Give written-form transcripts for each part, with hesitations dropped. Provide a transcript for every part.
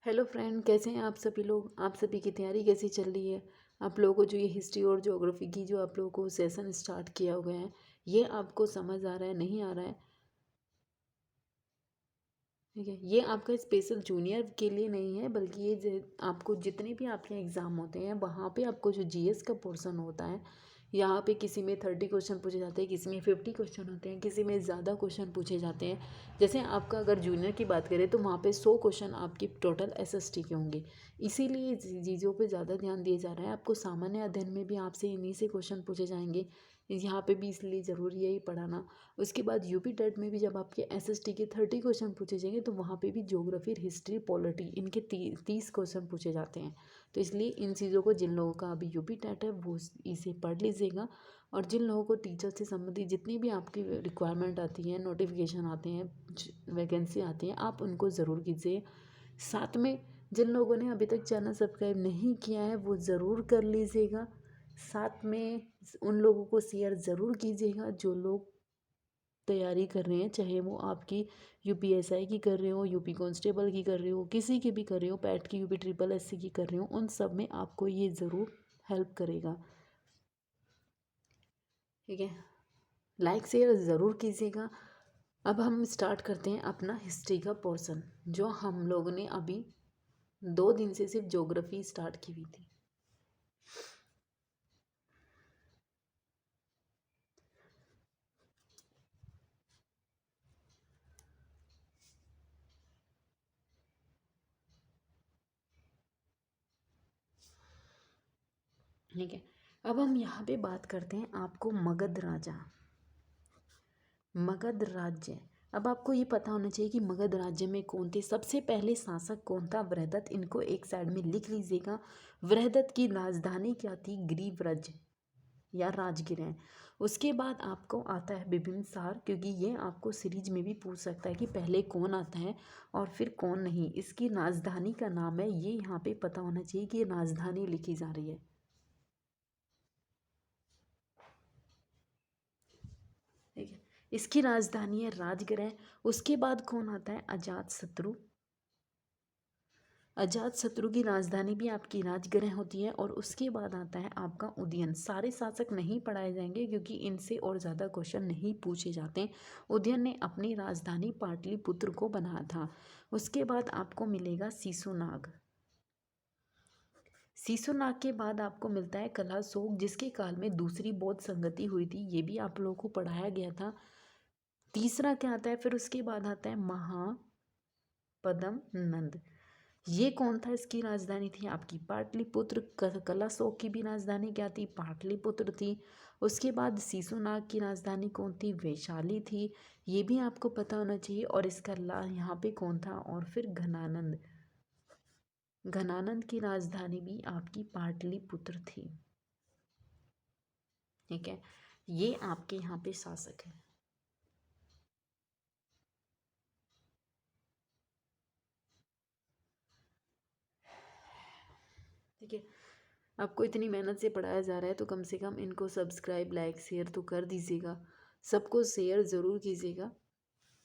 Hello friend, कैसे हैं आप सभी लोग। आप सभी की तैयारी कैसी चल रही है। आप लोगों को जो ये हिस्ट्री और ज्योग्राफी की जो आप लोगों को सेशन स्टार्ट किया हुआ है, ये आपको समझ आ रहा है, नहीं आ रहा है। ठीक है, ये आपका स्पेशल जूनियर के लिए नहीं है, बल्कि ये आपको जितने भी आपके एग्ज़ाम होते हैं वहाँ पे आपको जो जीएस का पोर्शन होता है, यहाँ पे किसी में 30 क्वेश्चन पूछे जाते हैं, किसी में 50 क्वेश्चन होते हैं, किसी में ज़्यादा क्वेश्चन पूछे जाते हैं। जैसे आपका अगर जूनियर की बात करें तो वहाँ पे 100 क्वेश्चन आपकी टोटल एसएसटी के होंगे। इसीलिए चीज़ों पे ज़्यादा ध्यान दिया जा रहा है। आपको सामान्य अध्ययन में भी आपसे इन्हीं से क्वेश्चन पूछे जाएंगे, यहाँ पे भी इसलिए ज़रूरी है ही पढ़ाना। उसके बाद यूपी टेट में भी जब आपके एसएसटी के 30 क्वेश्चन पूछे जाएंगे तो वहाँ पे भी ज्योग्राफी, हिस्ट्री, पॉलिटी, इनके 30 क्वेश्चन पूछे जाते हैं। तो इसलिए इन चीज़ों को, जिन लोगों का अभी यूपी टेट है वो इसे पढ़ लीजिएगा। और जिन लोगों को टीचर से संबंधित जितनी भी आपकी रिक्वायरमेंट आती है, नोटिफिकेशन आते हैं, वैकेंसी आती है, आप उनको ज़रूर कीजिए। साथ में जिन लोगों ने अभी तक चैनल सब्सक्राइब नहीं किया है वो ज़रूर कर लीजिएगा। साथ में उन लोगों को शेयर ज़रूर कीजिएगा जो लोग तैयारी कर रहे हैं, चाहे वो आपकी यूपीएसआई की कर रहे हो, यूपी कांस्टेबल की कर रहे हो, किसी की भी कर रहे हो, पैट की, यूपी ट्रिपल एससी की कर रहे हो, उन सब में आपको ये ज़रूर हेल्प करेगा। ठीक है, लाइक शेयर ज़रूर कीजिएगा। अब हम स्टार्ट करते हैं अपना हिस्ट्री का पोर्शन, जो हम लोगों ने अभी 2 दिन से सिर्फ ज्योग्राफी स्टार्ट की हुई थी। ठीक है, अब हम यहाँ पे बात करते हैं आपको मगध राजा, मगध राज्य। अब आपको ये पता होना चाहिए कि मगध राज्य में कौन थे, सबसे पहले शासक कौन था, वृहदत्त। इनको एक साइड में लिख लीजिएगा। वृहदत्त की राजधानी क्या थी, गिरिव्रज या राजगिर। उसके बाद आपको आता है बिंबिसार, क्योंकि ये आपको सीरीज में भी पूछ सकता है कि पहले कौन आता है और फिर कौन नहीं। इसकी राजधानी का नाम है, ये यहाँ पे पता होना चाहिए कि ये राजधानी लिखी जा रही है। ठीक है, इसकी राजधानी है राजगृह। उसके बाद कौन आता है, अजात शत्रु। अजात शत्रु की राजधानी भी आपकी राजगृह होती है। और उसके बाद आता है आपका उदयन। सारे शासक नहीं पढ़ाए जाएंगे क्योंकि इनसे और ज़्यादा क्वेश्चन नहीं पूछे जाते। उदयन ने अपनी राजधानी पाटलिपुत्र को बनाया था। उसके बाद आपको मिलेगा शिशुनाग। शिशुनाग के बाद आपको मिलता है कलाशोक, जिसके काल में दूसरी बौद्ध संगति हुई थी, ये भी आप लोगों को पढ़ाया गया था। तीसरा क्या आता है, फिर उसके बाद आता है महापद्म नंद। ये कौन था, इसकी राजधानी थी आपकी पाटलिपुत्र। कलाशोक की भी राजधानी क्या थी, पाटलिपुत्र थी। उसके बाद शिशुनाग की राजधानी कौन थी, वैशाली थी। ये भी आपको पता होना चाहिए। और इसका यहाँ पे कौन था, और फिर घनानंद। घनानंद की राजधानी भी आपकी पाटलिपुत्र थी। ठीक है, ये आपके यहाँ पे शासक है। ठीक है, आपको इतनी मेहनत से पढ़ाया जा रहा है तो कम से कम इनको सब्सक्राइब, लाइक, शेयर तो कर दीजिएगा। सबको शेयर ज़रूर कीजिएगा।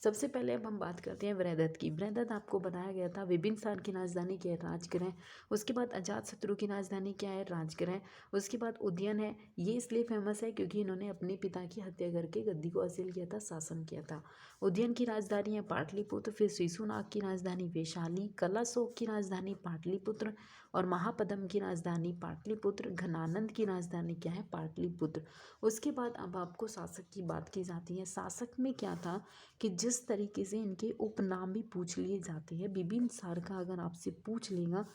सबसे पहले अब हम बात करते हैं वृहदत्त की। वृहदत्त आपको बताया गया था बिंबिसार की राजधानी क्या है, राजगृह। उसके बाद अजातशत्रु की राजधानी क्या है, राजगृह। उसके बाद उदयन है। ये इसलिए फेमस है क्योंकि इन्होंने अपने पिता की हत्या करके गद्दी को हासिल किया था, शासन किया था। उदयन की राजधानी है पाटलिपुत्र। फिर शिशुनाग की राजधानी वैशाली, कलाशोक की राजधानी पाटलिपुत्र और महापद्म की राजधानी पाटलिपुत्र। घनानंद की राजधानी क्या है, पाटलिपुत्र। उसके बाद अब आपको शासक की बात की जाती है। शासक में क्या था कि जिस तरीके से इनके उपनाम भी पूछ लिए जाते हैं। बिंबिसार का अगर आपसे पूछ लेगा,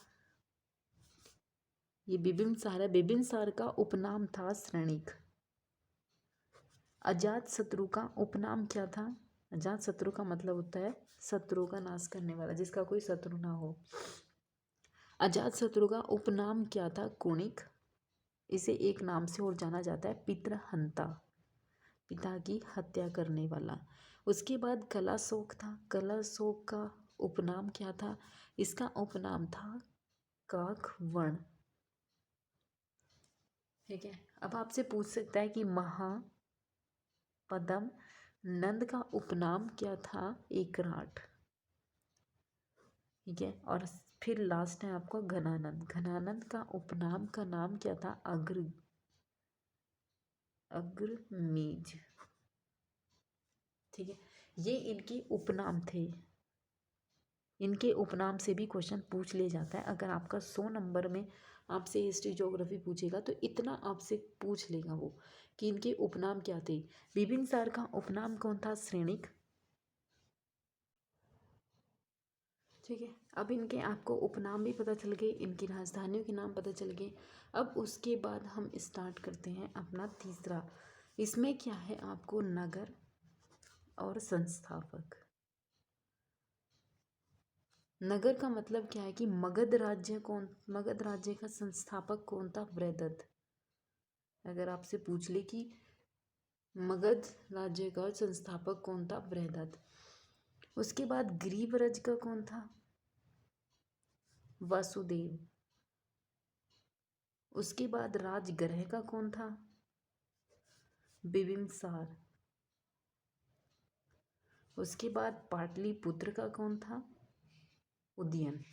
ये बिंबिसार है, बिंबिसार का उपनाम था श्रेणिक। अजात शत्रु का उपनाम क्या था, अजात शत्रु का मतलब होता है शत्रु का नाश करने वाला, जिसका कोई शत्रु ना हो। अजात शत्रु का उपनाम क्या था, कुणिक। इसे एक नाम से और जाना जाता है, पितृहंता, पिता की हत्या करने वाला। उसके बाद कलाशोक था। कलाशोक का उपनाम क्या था, इसका उपनाम था काकवर्ण। ठीक है, अब आपसे पूछ सकता है कि महापद्म नंद का उपनाम क्या था, एकराट। ठीक है। और फिर लास्ट है आपका घनानंद। घनानंद का उपनाम का नाम क्या था? अग्रमीज। ठीक है, ये इनके उपनाम थे। इनके उपनाम से भी क्वेश्चन पूछ ले जाता है। अगर आपका 100 नंबर में आपसे हिस्ट्री ज्योग्राफी पूछेगा तो इतना आपसे पूछ लेगा वो कि इनके उपनाम क्या थे। बिबिनसार का उपनाम कौन था? श्रेणिक। ठीक है, अब इनके आपको उपनाम भी पता चल गए, इनकी राजधानियों के नाम पता चल गए। अब उसके बाद हम स्टार्ट करते हैं अपना तीसरा। इसमें क्या है? आपको नगर और संस्थापक। नगर का मतलब क्या है कि मगध राज्य का संस्थापक कौन था? वृहदत्त। अगर आपसे पूछ ले कि मगध राज्य का संस्थापक कौन था? वृहदत्त। उसके बाद ग्रीवरज का कौन था? वासुदेव। उसके बाद राजगृह का कौन था? बिबिमसार। उसके बाद पाटलिपुत्र का कौन था? उदयन।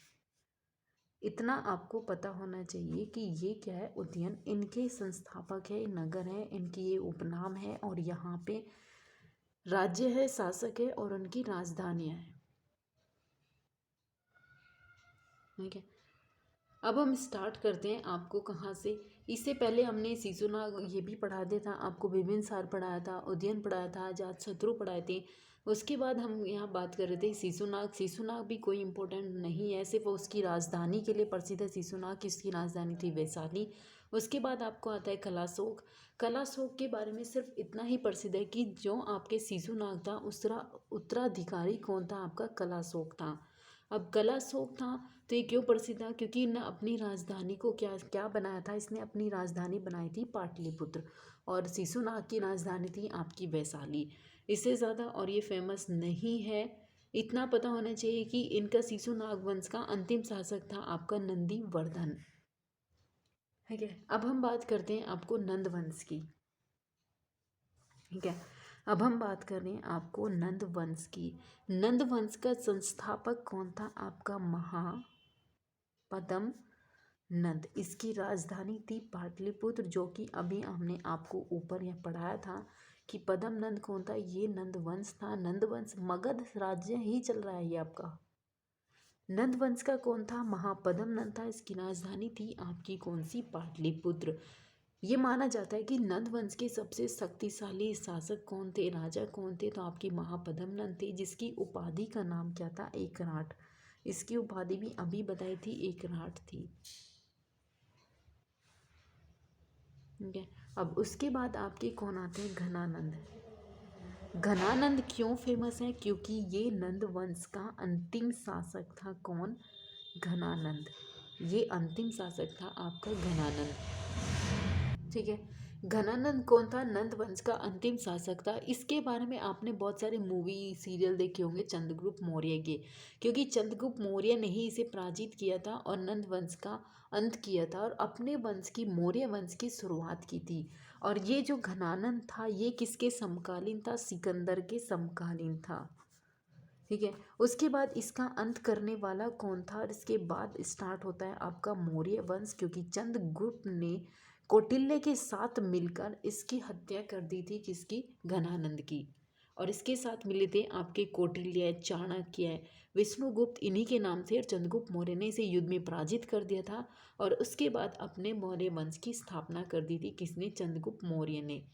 इतना आपको पता होना चाहिए कि ये क्या है? उदयन इनके संस्थापक है, नगर है, इनकी ये उपनाम है और यहाँ पे राज्य है, शासक है और उनकी राजधानियाँ हैं। ठीक है, अब हम स्टार्ट करते हैं। आपको कहाँ से? इससे पहले हमने शिशुनाग ये भी पढ़ा दिया था आपको, बिबिनसार पढ़ाया था, उदयन पढ़ाया था, अजातशत्रु पढ़ाए थे। उसके बाद हम यहाँ बात कर रहे थे शिशुनाग। शिशुनाग भी कोई इम्पोर्टेंट नहीं है, सिर्फ उसकी राजधानी के लिए प्रसिद्ध है शिशुनाग की। उसकी राजधानी थी वैशाली। उसके बाद आपको आता है कलाशोक। कलाशोक के बारे में सिर्फ इतना ही प्रसिद्ध है कि जो आपके शिशुनाग था उसका उत्तराधिकारी कौन था? आपका कलाशोक था। अब कलाशोक था तो ये क्यों प्रसिद्ध था? क्योंकि ने अपनी राजधानी को क्या क्या बनाया था? इसने अपनी राजधानी बनाई थी पाटलिपुत्र और शिशुनाग की राजधानी थी आपकी वैशाली। इससे ज़्यादा और ये फेमस नहीं है। इतना पता होना चाहिए कि इनका शिशुनाग वंश का अंतिम शासक था आपका नंदीवर्धन। ठीक है, अब हम बात करते हैं आपको नंद वंश की। ठीक है, अब हम बात कर रहे हैं आपको नंद वंश की। नंद वंश का संस्थापक कौन था? आपका महापद्म नंद। इसकी राजधानी थी पाटलिपुत्र, जो कि अभी हमने आपको ऊपर यह पढ़ाया था कि पद्म नंद कौन था? ये नंद वंश था। नंद वंश मगध राज्य ही चल रहा है ये आपका। नंद वंश का कौन था? महापद्म नंद था। इसकी राजधानी थी आपकी कौन सी? पाटलिपुत्र। ये माना जाता है कि नंद वंश के सबसे शक्तिशाली शासक कौन थे? राजा कौन थे? तो आपकी महापद्म नंद थे, जिसकी उपाधि का नाम क्या था? एकराट। इसकी उपाधि भी अभी बताई थी, एकराट थी। ठीक है, अब उसके बाद आपके कौन आते हैं? घनानंद। घनानंद क्यों फेमस है? क्योंकि ये नंद वंश का अंतिम शासक था। कौन? घनानंद। ये अंतिम शासक था आपका घनानंद। ठीक है, घनानंद कौन था? नंद वंश का अंतिम शासक था। इसके बारे में आपने बहुत सारे मूवी सीरियल देखे होंगे चंद्रगुप्त मौर्य के, क्योंकि चंद्रगुप्त मौर्य ने ही इसे पराजित किया था और नंद वंश का अंत किया था और अपने वंश की, मौर्य वंश की शुरुआत की थी। और ये जो घनानंद था ये किसके समकालीन था? सिकंदर के समकालीन था। ठीक है, उसके बाद इसका अंत करने वाला कौन था? और इसके बाद स्टार्ट होता है आपका मौर्य वंश, क्योंकि चंद्रगुप्त ने कौटिल्य के साथ मिलकर इसकी हत्या कर दी थी। किसकी? घनानंद की। और इसके साथ मिले थे आपके कौटिल्य, चाणक्य, विष्णुगुप्त, इन्हीं के नाम से। और चंद्रगुप्त मौर्य ने इसे युद्ध में पराजित कर दिया था और उसके बाद अपने मौर्य वंश की स्थापना कर दी थी। किसने? चंद्रगुप्त मौर्य ने।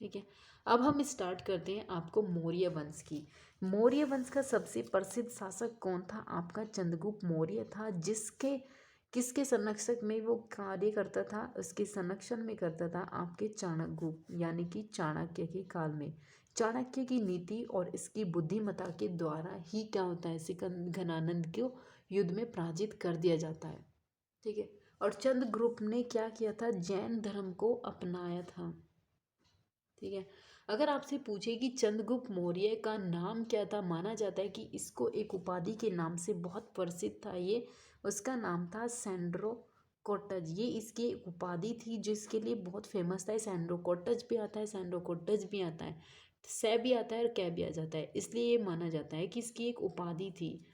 ठीक है, अब हम स्टार्ट करते हैं आपको मौर्य वंश की। मौर्य वंश का सबसे प्रसिद्ध शासक कौन था? आपका चंद्रगुप्त मौर्य था, जिसके किसके संरक्षक में वो कार्य करता था? उसके संरक्षण में करता था आपके चाणक्यगुप्त, यानी कि चाणक्य के काल में। चाणक्य की नीति और इसकी बुद्धिमत्ता के द्वारा ही क्या होता है? घनानंद को युद्ध में पराजित कर दिया जाता है। ठीक है, और चंद्रगुप्त ने क्या किया था? जैन धर्म को अपनाया था। ठीक है, अगर आपसे पूछे कि चंद्रगुप्त मौर्य का नाम क्या था, माना जाता है कि इसको एक उपाधि के नाम से बहुत प्रसिद्ध था ये। उसका नाम था सैंड्रोकोटज। ये इसकी एक उपाधि थी जिसके लिए बहुत फेमस था। सैंड्रोकोटज भी आता है, सैंड्रोकोटज भी आता है। सै भी आता है और कै भी आ जाता है, इसलिए ये माना जाता है कि इसकी एक उपाधि थी।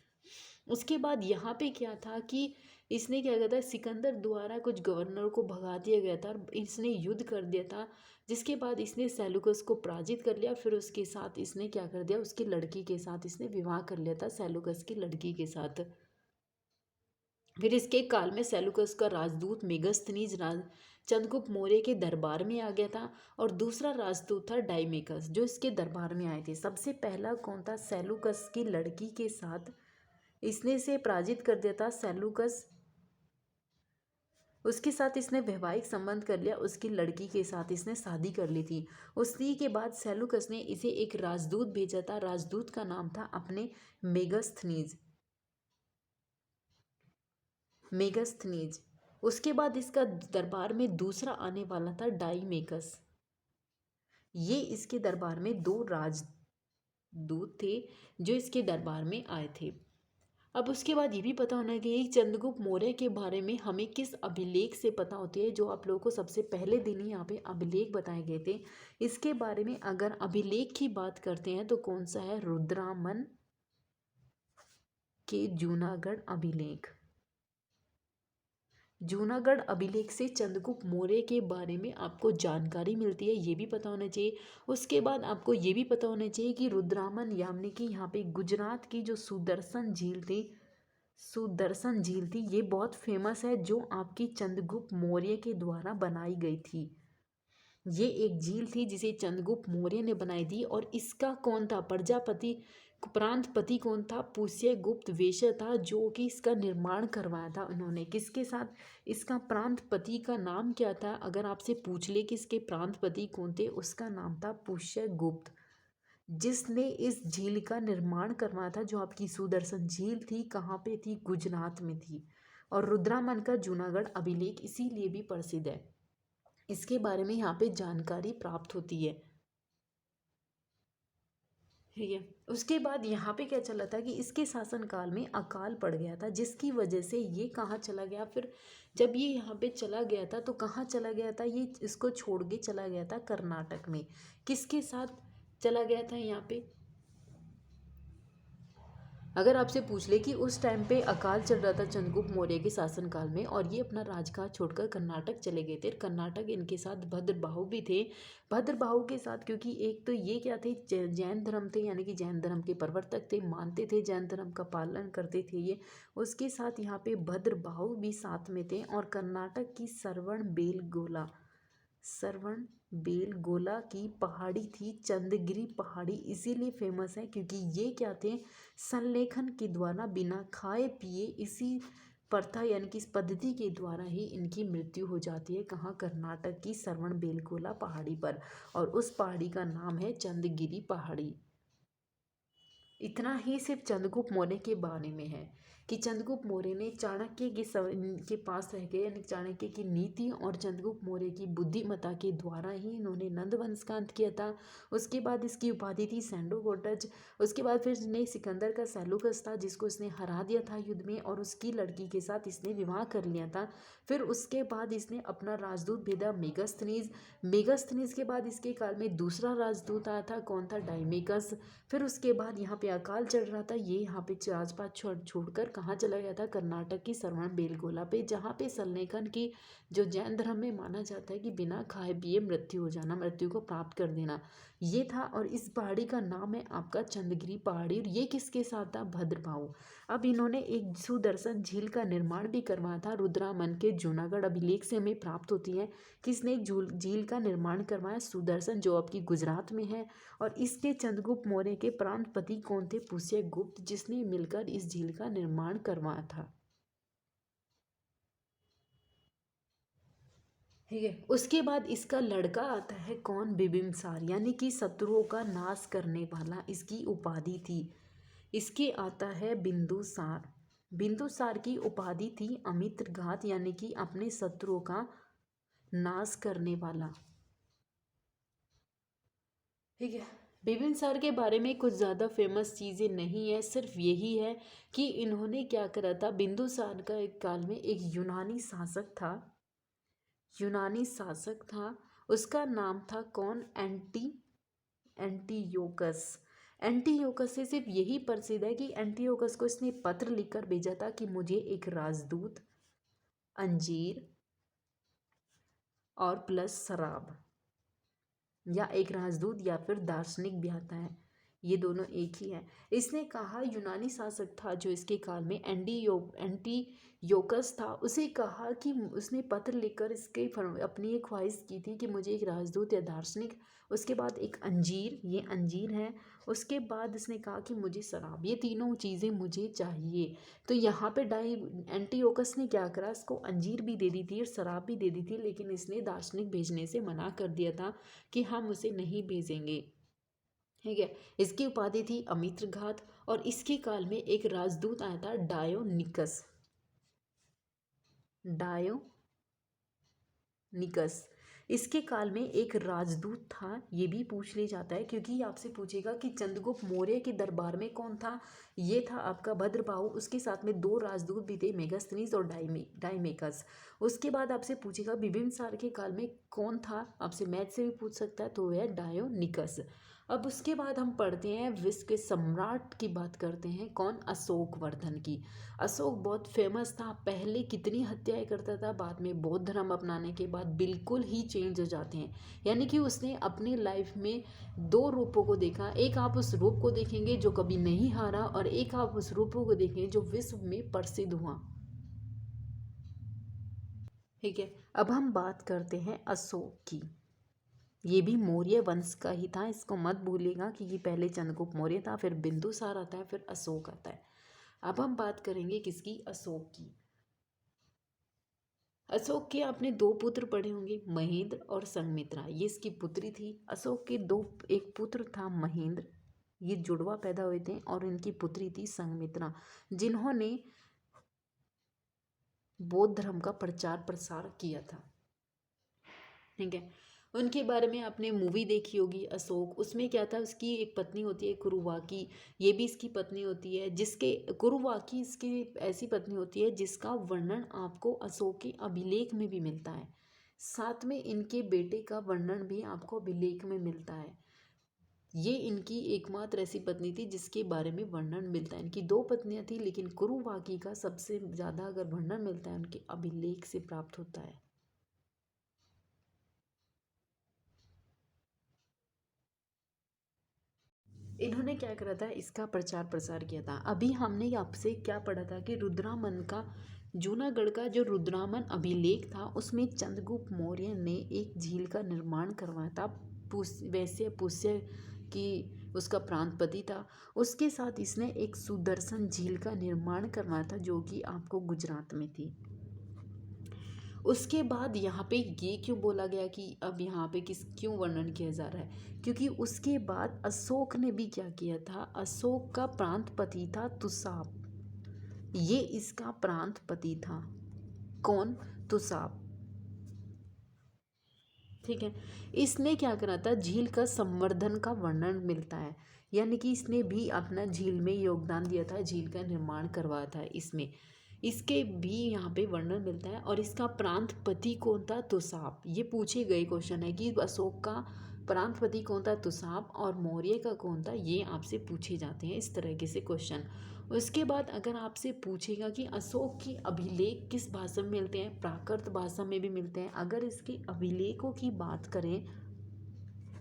उसके बाद यहाँ पे क्या था कि इसने क्या किया था, सिकंदर द्वारा कुछ गवर्नर को भगा दिया गया था और इसने युद्ध कर दिया था, जिसके बाद इसने सेलुकस को पराजित कर लिया। फिर उसके साथ इसने क्या कर दिया, उसकी लड़की के साथ इसने विवाह कर लिया था, सेलुकस की लड़की के साथ। फिर इसके काल में सेलुकस का राजदूत मेगस्थनीज चंद्रगुप्त मौर्य के दरबार में आ गया था, और दूसरा राजदूत था डाइमेकस जो इसके दरबार में आए थे। सबसे पहला कौन था, सेलुकस की लड़की के साथ इसने से पराजित कर दिया था। सेलुकस, उसके साथ इसने वैवाहिक संबंध कर लिया, उसकी लड़की के साथ इसने शादी कर ली थी। उसी के बाद सेलुकस ने इसे एक राजदूत भेजा था, राजदूत का नाम था अपने मेगस्थनीज। मेगस्थनीज उसके बाद इसका दरबार में दूसरा आने वाला था डाईमेकस। ये इसके दरबार में दो राजदूत थे जो इसके दरबार में आए थे। अब उसके बाद ये भी पता होना चाहिए कि चंद्रगुप्त मौर्य के बारे में हमें किस अभिलेख से पता होती है, जो आप लोगों को सबसे पहले दिन ही यहाँ पे अभिलेख बताए गए थे। इसके बारे में अगर अभिलेख की बात करते हैं तो कौन सा है, रुद्रामन के जूनागढ़ अभिलेख। जूनागढ़ अभिलेख से चंद्रगुप्त मौर्य के बारे में आपको जानकारी मिलती है, ये भी पता होना चाहिए। उसके बाद आपको ये भी पता होना चाहिए कि रुद्रामन यानी कि यहाँ पे गुजरात की जो सुदर्शन झील थी, सुदर्शन झील थी, ये बहुत फेमस है, जो आपकी चंद्रगुप्त मौर्य के द्वारा बनाई गई थी। ये एक झील थी जिसे चंद्रगुप्त मौर्य ने बनाई थी, और इसका कौन था, प्रजापति प्रांतपति कौन था, पुष्यगुप्त वेश्य था, जो कि इसका निर्माण करवाया था उन्होंने। किसके साथ, इसका प्रांतपति का नाम क्या था, अगर आपसे पूछ ले कि इसके प्रांतपति कौन थे, उसका नाम था पुष्यगुप्त, जिसने इस झील का निर्माण करवाया था। जो आपकी सुदर्शन झील थी कहाँ पे थी, गुजरात में थी। और रुद्रामन का जूनागढ़ अभिलेख इसीलिए भी प्रसिद्ध है, इसके बारे में यहाँ पे जानकारी प्राप्त होती है। ठीक है, उसके बाद यहाँ पे क्या चला था कि इसके शासनकाल में अकाल पड़ गया था, जिसकी वजह से ये कहाँ चला गया। फिर जब ये यहाँ पे चला गया था तो कहाँ चला गया था, ये इसको छोड़ के चला गया था कर्नाटक में। किसके साथ चला गया था यहाँ पे, अगर आपसे पूछ ले कि उस टाइम पे अकाल चल रहा था चंद्रगुप्त मौर्य के शासनकाल में, और ये अपना राजकाज छोड़कर कर्नाटक चले गए थे। कर्नाटक इनके साथ भद्रबाहु भी थे। भद्रबाहु के साथ क्योंकि एक तो ये क्या थे, जैन धर्म थे, यानी कि जैन धर्म के प्रवर्तक थे, मानते थे जैन धर्म का पालन करते थे ये। उसके साथ यहाँ पे भद्रबाहु भी साथ में थे, और कर्नाटक की श्रवण बेलगोला की पहाड़ी थी, चंद्रगिरी पहाड़ी इसीलिए फेमस है क्योंकि ये क्या थे, संलेखन के द्वारा बिना खाए पिए इसी प्रथा यानी कि इस पद्धति के द्वारा ही इनकी मृत्यु हो जाती है। कहाँ, कर्नाटक की श्रवण बेलगोला पहाड़ी पर, और उस पहाड़ी का नाम है चंद्रगिरी पहाड़ी। इतना ही सिर्फ चंद्रगुप्त मौर्य के बारे में है कि चंद्रगुप्त मौर्य ने चाणक्य के पास रह गए, यानी चाणक्य की नीति और चंद्रगुप्त मौर्य की बुद्धिमत्ता के द्वारा ही इन्होंने नंद वंश का अंत किया था। उसके बाद इसकी उपाधि थी सैंडोगोटज। उसके बाद फिर इसने सिकंदर का सेलुकस था जिसको इसने हरा दिया था युद्ध में, और उसकी लड़की के साथ इसने विवाह कर लिया था। फिर उसके बाद इसने अपना राजदूत भेजा मेगस्थनीज। मेगस्थनीज के बाद इसके काल में दूसरा राजदूत आया था, कौन था, डाइमेकस। फिर उसके बाद यहाँ पे अकाल चल रहा था, ये यहाँ पे राजपाट छोड़कर कहाँ चला गया था, कर्नाटक की श्रवण बेलगोला पे, जहाँ पे संलेखन की जो जैन धर्म में माना जाता है कि बिना खाए पिए मृत्यु हो जाना, मृत्यु को प्राप्त कर देना, ये था। और इस पहाड़ी का नाम है आपका चंद्रगिरी पहाड़ी, और ये किसके साथ था, भद्रबाहु। अब इन्होंने एक सुदर्शन झील का निर्माण भी करवाया था, रुद्रामन के जूनागढ़ अभिलेख से हमें प्राप्त होती है। किसने एक झील का निर्माण करवाया, सुदर्शन, जो आपकी गुजरात में है। और इसके चंद्रगुप्त मौर्य के प्रांतपति कौन थे, पुष्यगुप्त, जिसने मिलकर इस झील का निर्माण करवाया था। ठीक है, उसके बाद इसका लड़का आता है कौन, बिबिमसार, यानी कि शत्रुओं का नाश करने वाला इसकी उपाधि थी। इसके आता है बिंदुसार। बिंदुसार की उपाधि थी अमित्रघात, यानी कि अपने शत्रुओं का नाश करने वाला। ठीक है, बिबिनसार के बारे में कुछ ज़्यादा फेमस चीज़ें नहीं है, सिर्फ यही है कि इन्होंने क्या करा था। बिंदुसार का एक काल में एक यूनानी शासक था, उसका नाम था कौन, एंटीयोकस। एंटीयोकस से सिर्फ यही प्रसिद्ध है कि एंटीयोकस को इसने पत्र लिखकर भेजा था कि मुझे एक राजदूत, अंजीर और प्लस शराब, या एक राजदूत या फिर दार्शनिक भी आता है, ये दोनों एक ही है। इसने कहा, यूनानी शासक था जो इसके काल में एंटीयोकस था, उसे कहा कि उसने पत्र लिखकर इसके अपनी एक ख्वाहिश की थी कि मुझे एक राजदूत या दार्शनिक, उसके बाद एक अंजीर, ये अंजीर है, उसके बाद इसने कहा कि मुझे शराब, ये तीनों चीज़ें मुझे चाहिए। तो यहाँ पे एंटीयोकस ने क्या करा, इसको अंजीर भी दे दी थी और शराब भी दे दी थी, लेकिन इसने दार्शनिक भेजने से मना कर दिया था कि हम उसे नहीं भेजेंगे। ठीक है, इसकी उपाधि थी अमित्रघात। और इसके काल में एक राजदूत आया था डायोनिकस। डायोनिकस इसके काल में एक राजदूत था, ये भी पूछ लिया जाता है क्योंकि आपसे पूछेगा कि चंद्रगुप्त मौर्य के दरबार में कौन था। ये था आपका भद्रबाहु, उसके साथ में दो राजदूत भी थे, मेगास्थनीज और डाइमेकस। उसके बाद आपसे पूछेगा बिंबिसार के काल में कौन था, आपसे मैथ से भी पूछ सकता है, तो वह है डायोनिकस। अब उसके बाद हम पढ़ते हैं विश्व के सम्राट की बात करते हैं, कौन, अशोक वर्धन की। अशोक बहुत फेमस था, पहले कितनी हत्याएं करता था, बाद में बौद्ध धर्म अपनाने के बाद बिल्कुल ही चेंज हो जाते हैं। यानी कि उसने अपनी लाइफ में दो रूपों को देखा, एक आप उस रूप को देखेंगे जो कभी नहीं हारा, और एक आप उस रूपों को देखेंगे जो विश्व में प्रसिद्ध हुआ। ठीक है, अब हम बात करते हैं अशोक की। ये भी मौर्य वंश का ही था, इसको मत भूलिएगा कि ये पहले चंद्रगुप्त मौर्य था, फिर बिंदुसार आता है, फिर अशोक आता है। अब हम बात करेंगे किसकी, अशोक की। अशोक के आपने दो पुत्र पढ़े होंगे, महेंद्र और संघमित्रा, ये इसकी पुत्री थी। अशोक के एक पुत्र था महेंद्र, ये जुड़वा पैदा हुए थे, और इनकी पुत्री थी संघमित्रा, जिन्होंने बौद्ध धर्म का प्रचार प्रसार किया था। ठीक है, उनके बारे में आपने मूवी देखी होगी अशोक, उसमें क्या था, उसकी एक पत्नी होती है कुरुवाकी, ये भी इसकी पत्नी होती है, जिसके कुरुवाकी इसकी ऐसी पत्नी होती है जिसका वर्णन आपको अशोक के अभिलेख में भी मिलता है। साथ में इनके बेटे का वर्णन भी आपको अभिलेख में मिलता है। ये इनकी एकमात्र ऐसी पत्नी थी जिसके बारे में वर्णन मिलता है। इनकी दो पत्नियां थी, लेकिन कुरुवाकी का सबसे ज़्यादा अगर वर्णन मिलता है उनके अभिलेख से प्राप्त होता है। इन्होंने क्या करा था, इसका प्रचार प्रसार किया था। अभी हमने आपसे क्या पढ़ा था कि रुद्रामन का, जूनागढ़ का जो रुद्रामन अभिलेख था, उसमें चंद्रगुप्त मौर्य ने एक झील का निर्माण करवाया था। वैसे पुष्य की उसका प्रांतपति था। उसके साथ इसने एक सुदर्शन झील का निर्माण करवाया था जो कि आपको गुजरात में थी। उसके बाद यहाँ पे ये क्यों बोला गया कि अब यहाँ पे क्यों वर्णन किया जा रहा है, क्योंकि उसके बाद अशोक ने भी क्या किया था, अशोक का प्रांतपति था तुसाप, ये इसका प्रांतपति था। कौन, तुसाप। ठीक है, इसने क्या करा था, झील का संवर्धन का वर्णन मिलता है, यानी कि इसने भी अपना झील में योगदान दिया था, झील का निर्माण करवाया था इसमें, इसके भी यहाँ पे वर्णन मिलता है। और इसका प्रांतपति कौन था, तुसाप। ये पूछे गए क्वेश्चन है कि अशोक का प्रांतपति कौन था, तुसाप, और मौर्य का कौन था, ये आपसे पूछे जाते हैं इस तरीके से क्वेश्चन। उसके बाद अगर आपसे पूछेगा कि अशोक की अभिलेख किस भाषा में मिलते हैं, प्राकृत भाषा में भी मिलते हैं। अगर इसके अभिलेखों की बात करें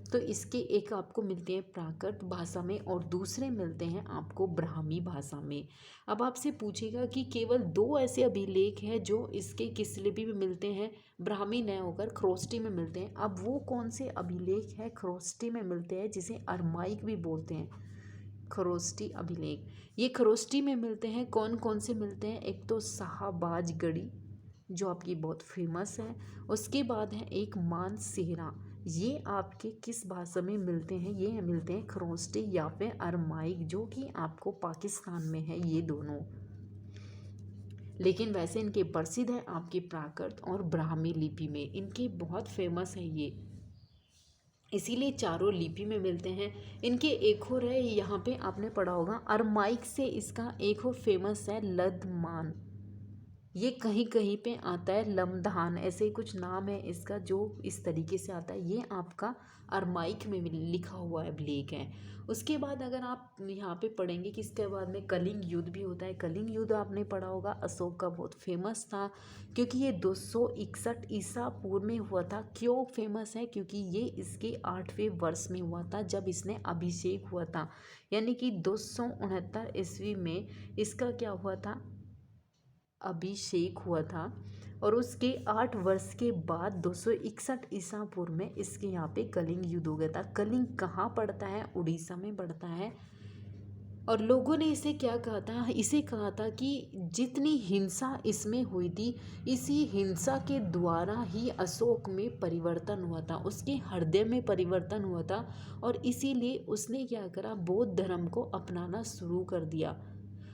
तो इसके एक आपको मिलते हैं प्राकृत भाषा में और दूसरे मिलते हैं आपको ब्राह्मी भाषा में। अब आपसे पूछेगा कि केवल दो ऐसे अभिलेख हैं जो इसके किस लिपि में मिलते हैं, ब्राह्मी न होकर खरोष्टी में मिलते हैं। अब वो कौन से अभिलेख हैं खरोष्टी में मिलते हैं, जिसे अरमाइक भी बोलते हैं, खरोष्टी अभिलेख। ये खरोष्टी में मिलते हैं, कौन कौन से मिलते हैं, एक तो शाहबाजगढ़ी जो आपकी बहुत फेमस है, उसके बाद है एक मानसेरा, ये आपके किस भाषा में मिलते हैं, ये मिलते हैं खरोष्टी या फिर अरमाइक, जो कि आपको पाकिस्तान में है ये दोनों। लेकिन वैसे इनके प्रसिद्ध है आपके प्राकृत और ब्राह्मी लिपि में, इनके बहुत फेमस है ये, इसीलिए चारों लिपि में मिलते हैं। इनके एक और है, यहाँ पे आपने पढ़ा होगा अरमाइक से, इसका एक और फेमस है लद्दमान। ये कहीं कहीं पे आता है लमधान, ऐसे ही कुछ नाम है इसका जो इस तरीके से आता है। ये आपका अरमाइक में लिखा हुआ है ब्लेक है। उसके बाद अगर आप यहाँ पे पढ़ेंगे कि इसके बाद में कलिंग युद्ध भी होता है। कलिंग युद्ध आपने पढ़ा होगा, अशोक का बहुत फेमस था क्योंकि ये 261 ईसा पूर्व में हुआ था। क्यों फेमस है? क्योंकि ये इसके 8वें वर्ष में हुआ था जब इसने अभिषेक हुआ था, यानी कि 269 ईस्वी में इसका क्या हुआ था, अभिषेक हुआ था। और उसके 8 वर्ष के बाद 261 ईसा पूर्व में इसके यहाँ पे कलिंग युद्ध हो गया था। कलिंग कहाँ पड़ता है? उड़ीसा में पड़ता है। और लोगों ने इसे क्या कहा था? इसे कहा था कि जितनी हिंसा इसमें हुई थी, इसी हिंसा के द्वारा ही अशोक में परिवर्तन हुआ था, उसके हृदय में परिवर्तन हुआ था। और इसीलिए उसने क्या करा, बौद्ध धर्म को अपनाना शुरू कर दिया।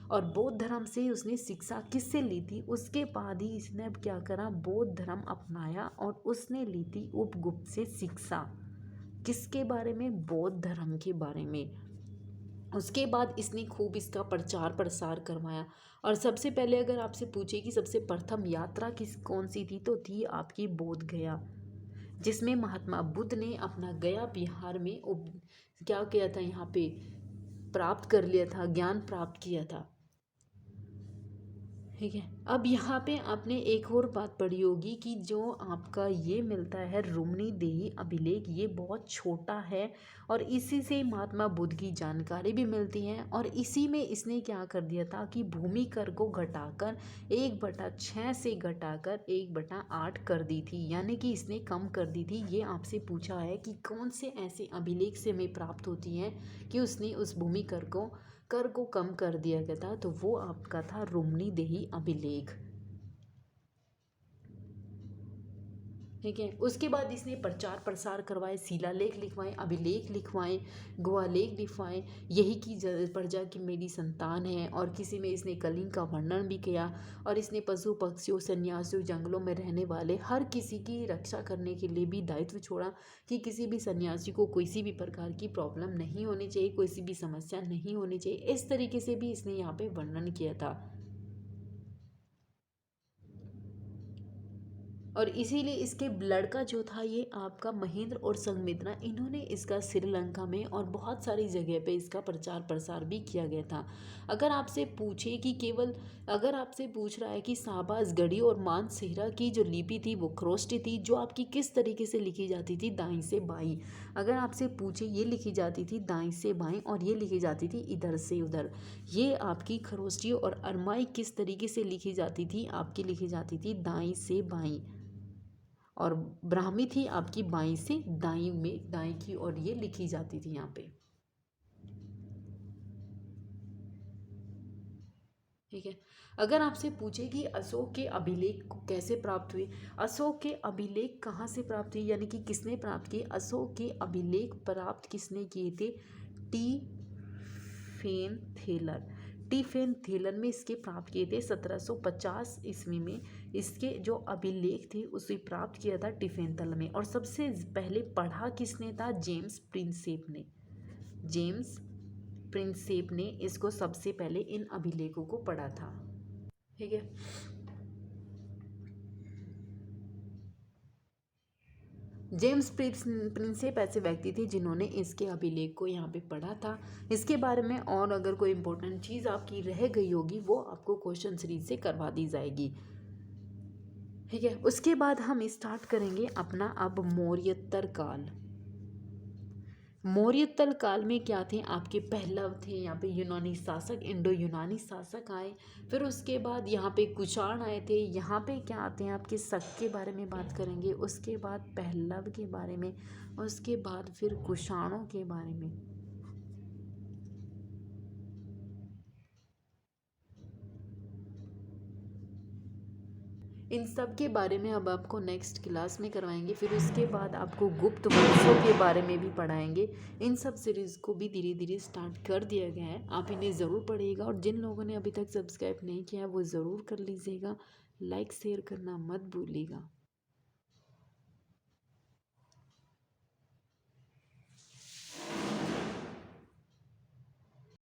और बौद्ध धर्म से उसने शिक्षा किससे ली थी? उसके बाद ही इसने अब क्या करा, बौद्ध धर्म अपनाया और उसने ली थी उपगुप्त से शिक्षा। किसके बारे में? बौद्ध धर्म के बारे में। उसके बाद इसने खूब इसका प्रचार प्रसार करवाया। और सबसे पहले अगर आपसे पूछे कि सबसे प्रथम यात्रा कौन सी थी, तो थी आपकी बोध गया, जिसमें महात्मा बुद्ध ने अपना गया बिहार में क्या किया था, यहाँ पे प्राप्त कर लिया था, ज्ञान प्राप्त किया था। ठीक है। अब यहाँ पे आपने एक और बात पढ़ी होगी कि जो आपका ये मिलता है रुक्मिणी देही अभिलेख, ये बहुत छोटा है और इसी से महात्मा बुद्ध की जानकारी भी मिलती है। और इसी में इसने क्या कर दिया था कि भूमि कर को घटाकर 1/6 से घटाकर 1/8 कर दी थी, यानी कि इसने कम कर दी थी। ये आपसे पूछा है कि कौन से ऐसे अभिलेख से हमें प्राप्त होती हैं कि उसने उस भूमि कर को कम कर दिया गया था, तो वो आपका था रुक्मिणी देही अभिलेख। ठीक है। उसके बाद इसने प्रचार प्रसार करवाए, शिलालेख लिखवाए, अभिलेख लिखवाए, गुहालेख लिखवाए, यही की प्रजा की मेरी संतान है। और किसी में इसने कलिंग का वर्णन भी किया। और इसने पशु पक्षियों, सन्यासियों, जंगलों में रहने वाले हर किसी की रक्षा करने के लिए भी दायित्व छोड़ा कि किसी भी सन्यासी को किसी भी प्रकार की प्रॉब्लम नहीं होनी चाहिए, कोई भी समस्या नहीं होनी चाहिए। इस तरीके से भी इसने यहाँ पे वर्णन किया था। और इसीलिए इसके लड़का जो था ये आपका महेंद्र और संघमित्रा, इन्होंने इसका श्रीलंका में और बहुत सारी जगह पे इसका प्रचार प्रसार भी किया गया था। अगर आपसे पूछे कि केवल अगर आपसे पूछ रहा है कि शाहबाज गढ़ी और मानसेहरा की जो लिपि थी वो खरोष्टी थी, जो आपकी किस तरीके से लिखी जाती थी, दाईं से बाईं। अगर आपसे पूछे ये लिखी जाती थी दाईं से बाईं और ये लिखी जाती थी इधर से उधर। ये आपकी खरोष्टी और अरमाई किस तरीके से लिखी जाती थी? आपकी लिखी जाती थी दाईं से बाईं। और ब्राह्मी थी आपकी बाईं से दाईं में, दाईं की ओर ये लिखी जाती थी यहाँ पे। ठीक है। अगर आपसे पूछे कि अशोक के अभिलेख को कैसे प्राप्त हुए, अशोक के अभिलेख कहाँ से प्राप्त हुए, यानी कि किसने प्राप्त किए? अशोक के अभिलेख प्राप्त किसने किए थे? टी फेन थेलर। टी फेन थेलर में इसके प्राप्त किए थे 1750 ईस्वी में। इसके जो अभिलेख थे उसे प्राप्त किया था टिफेन थेलर में। और सबसे पहले पढ़ा किसने था? जेम्स प्रिंसेप ने। जेम्स प्रिंसेप ने इसको सबसे पहले इन अभिलेखों को पढ़ा था। ठीक है। जेम्स प्रिंसेप ऐसे व्यक्ति थे जिन्होंने इसके अभिलेख को यहाँ पे पढ़ा था। इसके बारे में और अगर कोई इम्पोर्टेंट चीज़ आपकी रह गई होगी वो आपको क्वेश्चन सीरीज से करवा दी जाएगी। ठीक है। उसके बाद हम स्टार्ट करेंगे अपना अब मौर्योत्तर काल। मौर्योत्तर काल में क्या थे? आपके पहलव थे, यहाँ पे यूनानी शासक, इंडो यूनानी शासक आए। फिर उसके बाद यहाँ पे कुषाण आए थे। यहाँ पे क्या आते हैं? आपके शक के बारे में बात करेंगे, उसके बाद पहलव के बारे में, उसके बाद फिर कुषाणों के बारे में। इन सब के बारे में अब आपको नेक्स्ट क्लास में करवाएंगे। फिर उसके बाद आपको गुप्त वंशों के बारे में भी पढ़ाएंगे। इन सब सीरीज़ को भी धीरे धीरे स्टार्ट कर दिया गया है, आप इन्हें ज़रूर पढ़िएगा। और जिन लोगों ने अभी तक सब्सक्राइब नहीं किया है वो ज़रूर कर लीजिएगा। लाइक शेयर करना मत भूलिएगा।